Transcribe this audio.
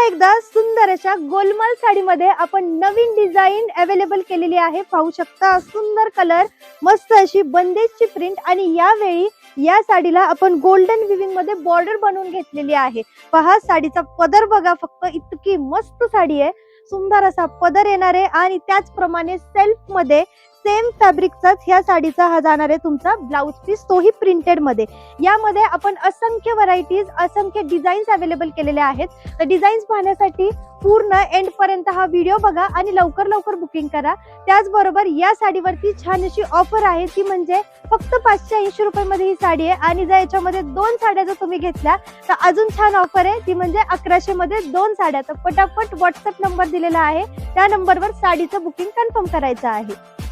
एकदा सुंदर अशा गोलमाल साडीमध्ये आपण नवीन डिझाईन अवेलेबल केलेली आहे। पाहू शकता सुंदर कलर, मस्त अशी बंदेजची प्रिंट आणि यावेळी या साडीला आपण गोल्डन विविंग मध्ये बॉर्डर बनवून घेतलेली आहे। पहा साडीचा पदर बघा, फक्त इतकी मस्त साडी आहे। सुंदर असा पदर येणार आहे आणि त्याचप्रमाणे सेल्फ मध्ये सेम फॅब्रिकचाच ह्या साडीचा हा जाणार आहे तुमचा ब्लाउज पीस, तोही प्रिंटेड मध्ये। यामध्ये आपण असंख्य व्हरायटीज, असंख्य डिझाईन्स अवेलेबल केलेले आहेत। तर डिझाईन्स पाहण्यासाठी पूर्ण एंड पर्यंत हा व्हिडिओ बघा आणि लवकर लवकर बुकिंग करा। त्याचबरोबर या साडीवरती छान अशी ऑफर आहे, ती म्हणजे फक्त 580 रुपये मध्ये ही साडी आहे आणि जर याच्यामध्ये 2 साड्या जर तुम्ही घेतल्या तर अजून छान ऑफर आहे, ती म्हणजे 1100 मध्ये 2 साड्या। तर पटापट व्हॉट्सअप नंबर दिलेला आहे, त्या नंबरवर साडीचं बुकिंग कन्फर्म करायचं आहे।